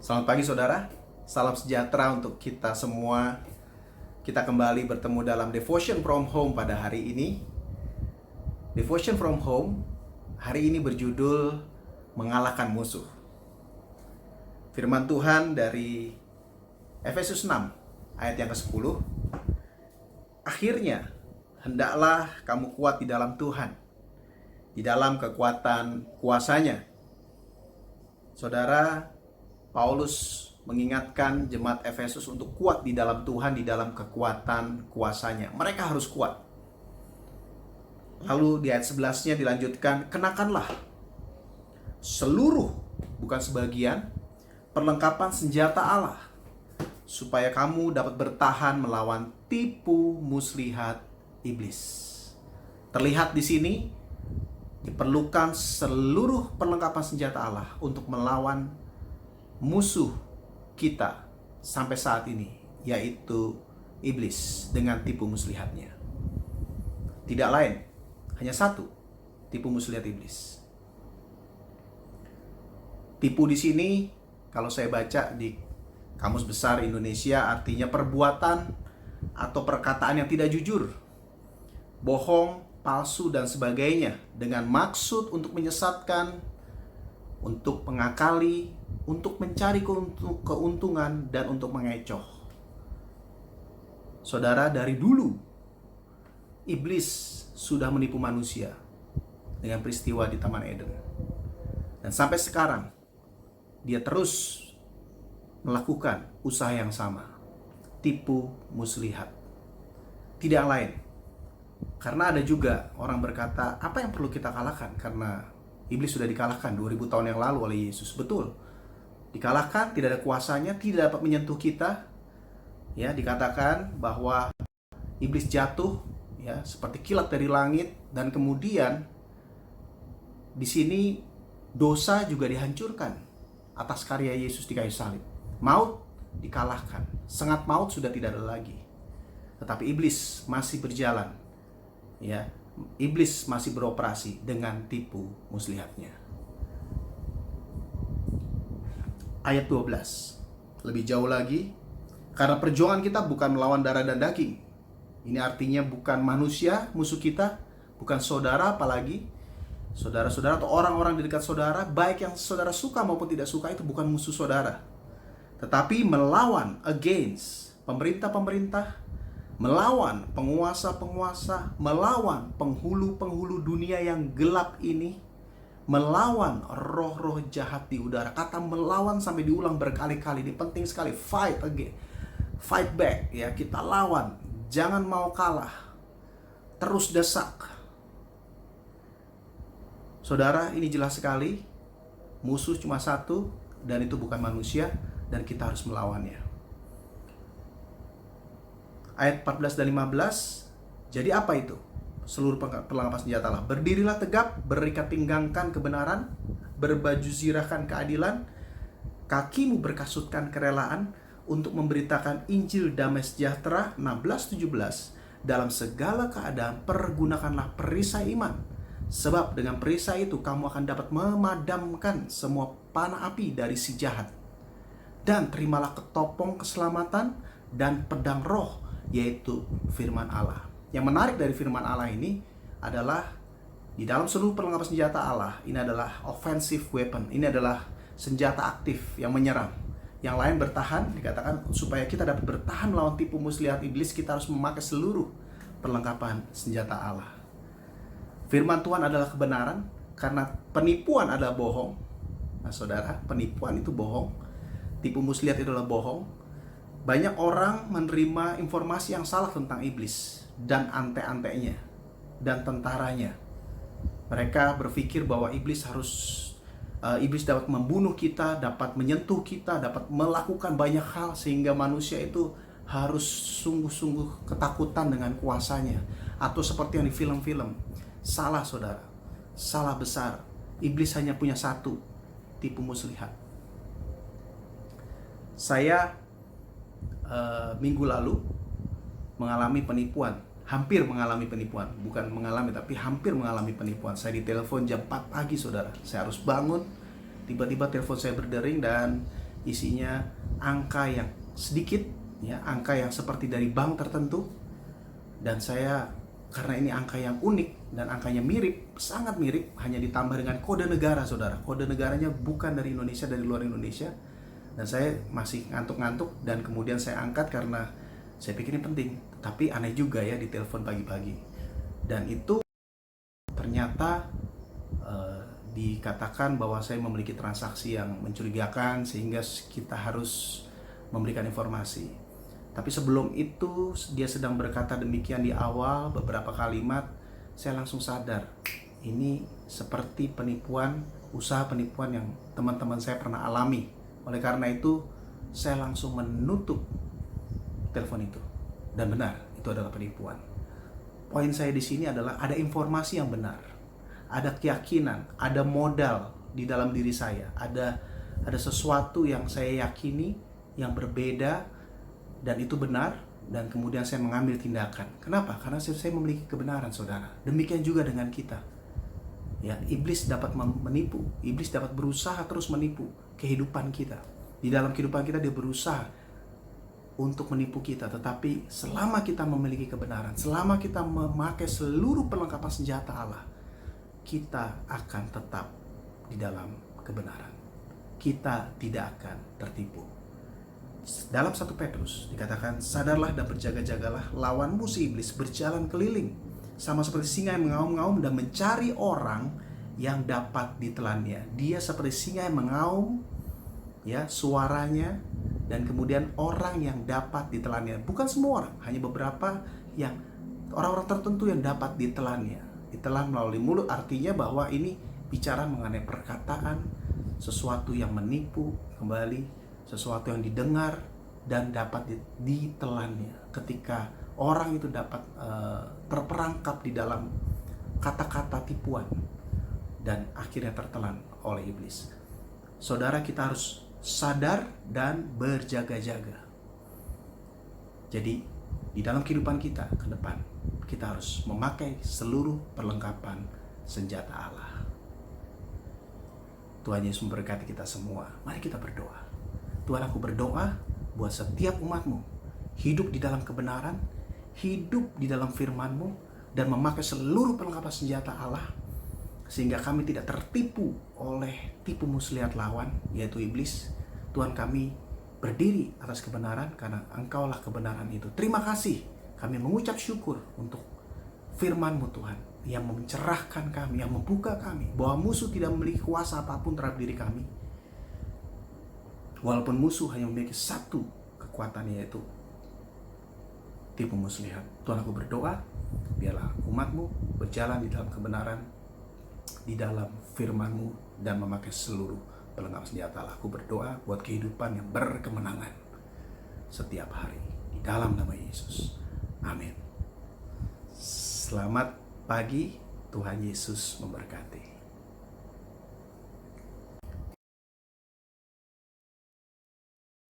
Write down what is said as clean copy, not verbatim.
Selamat pagi saudara, salam sejahtera untuk kita semua. Kita kembali bertemu dalam Devotion from Home pada hari ini. Devotion from Home hari ini berjudul Mengalahkan Musuh. Firman Tuhan dari Efesus 6 ayat yang ke-10. Akhirnya, hendaklah kamu kuat di dalam Tuhan, di dalam kekuatan kuasa-Nya. Saudara, Paulus mengingatkan jemaat Efesus untuk kuat di dalam Tuhan, di dalam kekuatan kuasa-Nya. Mereka harus kuat. Lalu di ayat 11-nya dilanjutkan, kenakanlah seluruh, bukan sebagian, perlengkapan senjata Allah, supaya kamu dapat bertahan melawan tipu muslihat iblis. Terlihat di sini, diperlukan seluruh perlengkapan senjata Allah untuk melawan musuh kita sampai saat ini, yaitu iblis dengan tipu muslihatnya. Tidak lain, hanya satu tipu muslihat iblis. Tipu di sini, kalau saya baca di Kamus Besar Indonesia, artinya perbuatan atau perkataan yang tidak jujur, bohong, palsu, dan sebagainya, dengan maksud untuk menyesatkan, untuk mengakali, untuk mencari keuntungan, dan untuk mengecoh. Saudara, dari dulu iblis sudah menipu manusia dengan peristiwa di Taman Eden. Dan sampai sekarang dia terus melakukan usaha yang sama, tipu muslihat. Tidak lain. Karena ada juga orang berkata, apa yang perlu kita kalahkan? Karena iblis sudah dikalahkan 2000 tahun yang lalu oleh Yesus. Betul. Dikalahkan, tidak ada kuasanya, tidak dapat menyentuh kita. Ya, dikatakan bahwa iblis jatuh ya seperti kilat dari langit, dan kemudian di sini dosa juga dihancurkan atas karya Yesus di kayu salib. Maut dikalahkan. Sengat maut sudah tidak ada lagi. Tetapi iblis masih berjalan. Ya, iblis masih beroperasi dengan tipu muslihatnya. Ayat 12. Lebih jauh lagi, karena perjuangan kita bukan melawan darah dan daging. Ini artinya bukan manusia musuh kita, bukan saudara, apalagi saudara-saudara atau orang-orang di dekat saudara, baik yang saudara suka maupun tidak suka, itu bukan musuh saudara. Tetapi melawan, against pemerintah-pemerintah, melawan penguasa-penguasa, melawan penghulu-penghulu dunia yang gelap ini, melawan roh-roh jahat di udara. Kata melawan sampai diulang berkali-kali, ini penting sekali. Fight again, fight back, ya, kita lawan, jangan mau kalah, terus desak. Saudara, ini jelas sekali, musuh cuma satu, dan itu bukan manusia, dan kita harus melawannya. Ayat 14 dan 15, jadi apa itu? Seluruh perlengkapan senjata Allah. Berdirilah tegap, berikat pinggangkan kebenaran, berbaju zirahkan keadilan, kakimu berkasutkan kerelaan, untuk memberitakan Injil damai sejahtera. 16-17, dalam segala keadaan pergunakanlah perisai iman, sebab dengan perisai itu kamu akan dapat memadamkan semua panah api dari si jahat. Dan terimalah ketopong keselamatan dan pedang roh, yaitu firman Allah. Yang menarik dari firman Allah ini adalah di dalam seluruh perlengkapan senjata Allah, ini adalah offensive weapon. Ini adalah senjata aktif yang menyerang. Yang lain bertahan, dikatakan supaya kita dapat bertahan melawan tipu muslihat iblis, kita harus memakai seluruh perlengkapan senjata Allah. Firman Tuhan adalah kebenaran, karena penipuan adalah bohong. Nah saudara, penipuan itu bohong, tipu muslihat itu adalah bohong. Banyak orang menerima informasi yang salah tentang iblis dan ante-antenya dan tentaranya. Mereka berpikir bahwa iblis dapat membunuh kita, dapat menyentuh kita, dapat melakukan banyak hal, sehingga manusia itu harus sungguh-sungguh ketakutan dengan kuasanya. Atau seperti yang di film-film. Salah saudara, salah besar. Iblis hanya punya satu, tipu muslihat. Saya minggu lalu mengalami penipuan, hampir mengalami penipuan, bukan mengalami tapi hampir mengalami penipuan. Saya ditelepon jam 4 pagi saudara, saya harus bangun, tiba-tiba telepon saya berdering dan isinya angka yang sedikit, ya, angka yang seperti dari bank tertentu. Dan saya, karena ini angka yang unik dan angkanya mirip, sangat mirip, hanya ditambah dengan kode negara, saudara. Kode negaranya bukan dari Indonesia, dari luar Indonesia. Dan saya masih ngantuk-ngantuk, dan kemudian saya angkat karena saya pikir ini penting. Tapi aneh juga ya, ditelepon pagi-pagi. Dan itu ternyata dikatakan bahwa saya memiliki transaksi yang mencurigakan, sehingga kita harus memberikan informasi. Tapi sebelum itu, dia sedang berkata demikian di awal, beberapa kalimat, saya langsung sadar, ini seperti penipuan, usaha penipuan yang teman-teman saya pernah alami. Oleh karena itu, saya langsung menutup telepon itu. Dan benar, itu adalah penipuan. Poin saya di sini adalah ada informasi yang benar, ada keyakinan, ada modal di dalam diri saya, ada sesuatu yang saya yakini yang berbeda, dan itu benar, dan kemudian saya mengambil tindakan. Kenapa? Karena saya memiliki kebenaran, saudara. Demikian juga dengan kita. Ya, iblis dapat menipu, iblis dapat berusaha terus menipu kehidupan kita. Di dalam kehidupan kita dia berusaha untuk menipu kita, tetapi selama kita memiliki kebenaran, selama kita memakai seluruh perlengkapan senjata Allah, kita akan tetap di dalam kebenaran. Kita tidak akan tertipu. Dalam 1 Petrus dikatakan, sadarlah dan berjaga-jagalah, lawanmu si iblis berjalan keliling sama seperti singa yang mengaum-ngaum dan mencari orang yang dapat ditelannya. Dia seperti singa yang mengaum, ya, suaranya, dan kemudian orang yang dapat ditelannya. Bukan semua orang, hanya beberapa, yang orang-orang tertentu yang dapat ditelannya. Ditelan melalui mulut, artinya bahwa ini bicara mengenai perkataan, sesuatu yang menipu kembali, sesuatu yang didengar dan dapat ditelannya. Ketika orang itu dapat terperangkap di dalam kata-kata tipuan dan akhirnya tertelan oleh iblis. Saudara, kita harus sadar dan berjaga-jaga. Jadi di dalam kehidupan kita ke depan, kita harus memakai seluruh perlengkapan senjata Allah. Tuhan Yesus memberkati kita semua. Mari kita berdoa. Tuhan, aku berdoa buat setiap umat-Mu hidup di dalam kebenaran, hidup di dalam firman-Mu, dan memakai seluruh perlengkapan senjata Allah, sehingga kami tidak tertipu oleh tipu muslihat lawan, yaitu iblis. Tuhan, kami berdiri atas kebenaran karena Engkaulah kebenaran itu. Terima kasih. Kami mengucap syukur untuk firman-Mu, Tuhan, yang mencerahkan kami, yang membuka kami, bahwa musuh tidak memiliki kuasa apapun terhadap diri kami. Walaupun musuh hanya memiliki satu kekuatan, yaitu tipu muslihat. Tuhan, aku berdoa, biarlah umat-Mu berjalan di dalam kebenaran, di dalam firman-Mu, dan memakai seluruh perlengkapan senjata Allah. Aku berdoa buat kehidupan yang berkemenangan setiap hari, di dalam nama Yesus. Amin. Selamat pagi, Tuhan Yesus memberkati.